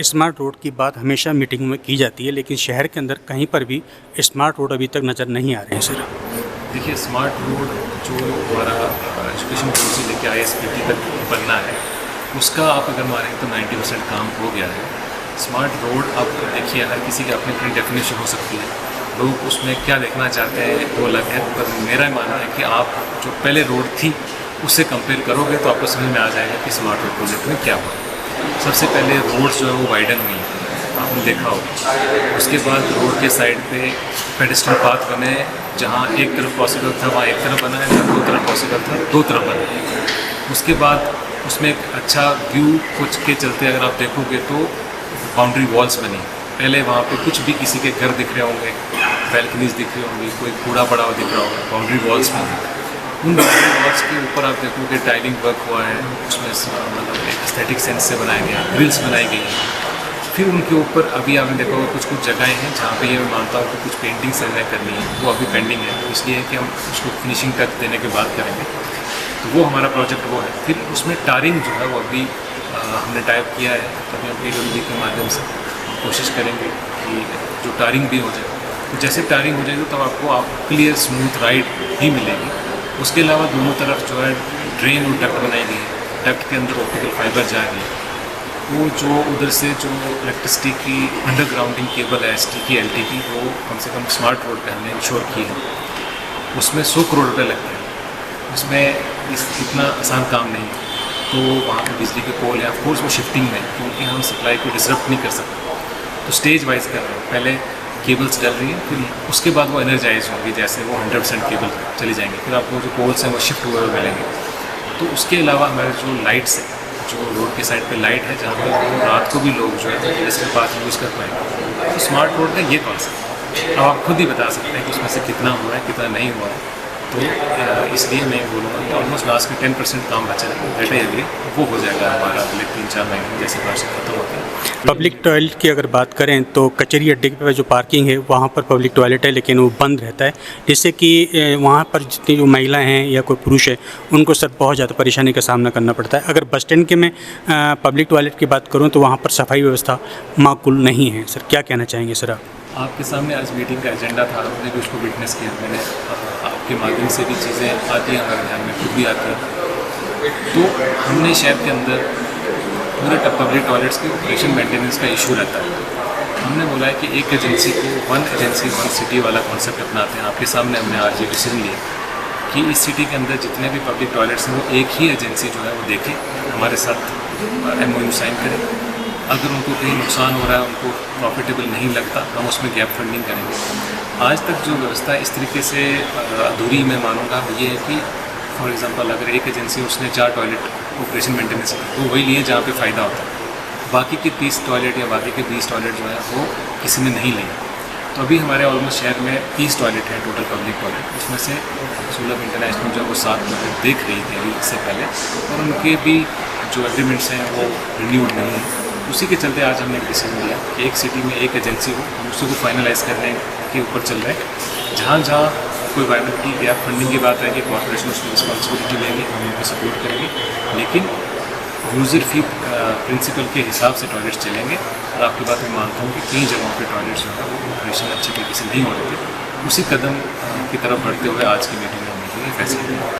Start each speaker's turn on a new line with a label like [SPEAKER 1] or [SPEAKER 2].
[SPEAKER 1] Smart road की बात हमेशा मीटिंग में की जाती है, लेकिन शहर के अंदर कहीं पर भी स्मार्ट रोड अभी तक नज़र नहीं आ रहे हैं सर।
[SPEAKER 2] देखिए, स्मार्ट रोड जो हमारा एजुकेशन पॉलिसी लेके ISPT तक बनना है, उसका आप अगर मानेंगे तो 90% काम हो गया है। स्मार्ट रोड अब देखिए, हर किसी की अपनी अपनी डेफिनेशन हो सकती है, लोग उसमें क्या देखना चाहते हैं वो अलग है। पर मेरा मानना है कि आप जो पहले रोड थी उससे कंपेयर करोगे तो आपको समझ में आ जाएगा कि स्मार्ट रोड प्रोजेक्ट में क्या हुआ। सबसे पहले रोड्स जो है वो वाइडन हुई, आपने देखा होगा। उसके बाद रोड के साइड पे पेडेस्ट्रियन पाथ बने, जहाँ एक तरफ पॉसिबल था वहाँ एक तरफ बना है, जहाँ दो तरफ पॉसिबल था दो तरफ बना है। उसके बाद उसमें एक अच्छा व्यू कुछ के चलते अगर आप देखोगे तो बाउंड्री वॉल्स बनी। पहले वहाँ पे कुछ भी किसी के घर दिख रहे होंगे, बैल्कनीज दिख रही होंगी, कोई कूड़ा पड़ा हुआ दिख रहा होगा, बाउंड्री वॉल्स बनी। उन बाउंड्री वॉल्स के ऊपर आप देखोगे टाइलिंग वर्क हुआ है, उसमें मतलब एक एस्थेटिक सेंस से बनाया गया, ग्रिल्स बनाई गई हैं। फिर उनके ऊपर अभी आपने देखा होगा कुछ जगहें हैं जहाँ पे ये मैं मानता हूँ कि कुछ पेंटिंग सर्वे करनी है, वो अभी पेंडिंग है, इसलिए कि हम उसको फिनिशिंग टच देने के बाद करेंगे। तो वो हमारा प्रोजेक्ट वो है। फिर उसमें टारिंग जो है वो अभी हमने टाइप किया है, तभी हम PWD के माध्यम से कोशिश करेंगे कि जो टारिंग भी हो जाए। तो जैसे टारिंग हो जाएगी तब आपको क्लियर स्मूथ राइड ही मिलेगी। उसके अलावा दोनों तरफ जो है ड्रेन और डक्ट बनाई गई है, डक्ट के अंदर ऑप्टिकल फाइबर जा रही है। वो जो उधर से जो इलेक्ट्रिसिटी की अंडरग्राउंडिंग केबल है ST की LT की, वो कम से कम स्मार्ट रोड पे हमने इंश्योर की है। उसमें 100 करोड़ रुपये लगते हैं। उसमें इतना आसान काम नहीं है। तो वहाँ पर बिजली के पोल है, ऑफकोर्स वो शिफ्टिंग में, क्योंकि हम सप्लाई को डिसरप्ट नहीं कर सकते। तो स्टेज वाइज कर रहे हैं, पहले केबल्स डल रही हैं, फिर उसके बाद वो एनर्जाइज होंगी, जैसे वो 100% केबल चली जाएंगे, फिर आपको जो पोल्स हैं वो शिफ्ट हुए हुए मिलेंगे। तो उसके अलावा हमारे जो लाइट्स हैं, जो रोड के साइड पे लाइट है, जहाँ पर रात को भी लोग जो है इसके पास यूज़ कर पाएंगे। तो स्मार्ट रोड का ये कॉन्सेप्ट है। अब आप खुद ही बता सकते हैं कि उसमें से कितना हुआ है कितना नहीं हुआ है। तो इसलिए मैं बोलूँगा कि ऑलमोस्ट लास्ट में 10% काम बचा है, दैट आई एग्री, वो हो जाएगा हमारा अगले 3-4 महीने जैसे प्रोजेक्ट खत्म होता है।
[SPEAKER 1] पब्लिक टॉयलेट की अगर बात करें तो कचहरी अड्डे पर जो पार्किंग है वहाँ पर पब्लिक टॉयलेट है, लेकिन वो बंद रहता है, जिससे कि वहाँ पर जितनी जो महिलाएं हैं या कोई पुरुष है उनको सर बहुत ज़्यादा परेशानी का सामना करना पड़ता है। अगर बस स्टैंड के में पब्लिक टॉयलेट की बात करूँ तो वहाँ पर सफाई व्यवस्था माकूल नहीं है। सर क्या कहना चाहेंगे सर आप?
[SPEAKER 2] आपके सामने आज मीटिंग का एजेंडा था, आपने भी उसको विटनेस किया। मैंने आपके माध्यम से भी चीज़ें आती हैं हमारे ध्यान में, खुद भी आती हैं। तो हमने शहर के अंदर पूरे पब्लिक टॉयलेट्स के ऑपरेशन मेंटेनेंस का इशू रहता है। हमने बोला है कि एक एजेंसी को वन एजेंसी वन सिटी वाला कॉन्सेप्ट अपनाते हैं। आपके सामने हमने आज ये डिसीजन लिया कि इस सिटी के अंदर जितने भी पब्लिक टॉयलेट्स हैं वो एक ही एजेंसी जो है वो देखे, हमारे साथ MOU साइन करें। अगर उनको कहीं नुकसान हो रहा है, उनको प्रॉफिटेबल नहीं लगता, हम उसमें गैप फंडिंग करेंगे। आज तक जो व्यवस्था इस तरीके से अधूरी मैं मानूंगा ये है कि फॉर एग्जांपल अगर एक एजेंसी उसने 4 टॉयलेट ऑपरेशन मेंटेनेंस तो वही लिए जहाँ पे फ़ायदा होता है, बाकी के 30 टॉयलेट या बाकी के 20 टॉयलेट जो है वो किसी ने नहीं लिए। तो अभी हमारे ऑलमोस्ट शहर में 30 टॉयलेट है टोटल पब्लिक टॉयलेट, उसमें से सुलभ इंटरनेशनल जो है वो 7 टॉयलेट देख रही थी अभी इससे पहले, और उनके भी जो एग्रीमेंट्स हैं वो रिन्यूड नहीं है। उसी के चलते आज हमने एक डिसीजन लिया कि एक सिटी में एक एजेंसी हो, हम उसी को फाइनलाइज करने के ऊपर चल रहे हैं। जहाँ जहाँ कोई वायबिलिटी या फंडिंग की बात है कि कॉर्पोरेशन उसकी रिस्पॉन्सिबिलिटी लेंगे, हम उनको सपोर्ट करेंगे, लेकिन यूज़र फी प्रिंसिपल के हिसाब से टॉयलेट्स चलेंगे। और आपकी बात मैं मानता हूँ कि कई जगहों पे टॉयलेट्स जो है वो ऑपरेशन अच्छे तरीके से नहीं हो रहे थे। उसी कदम की तरफ बढ़ते हुए आज की मीटिंग में हमने फैसला किया।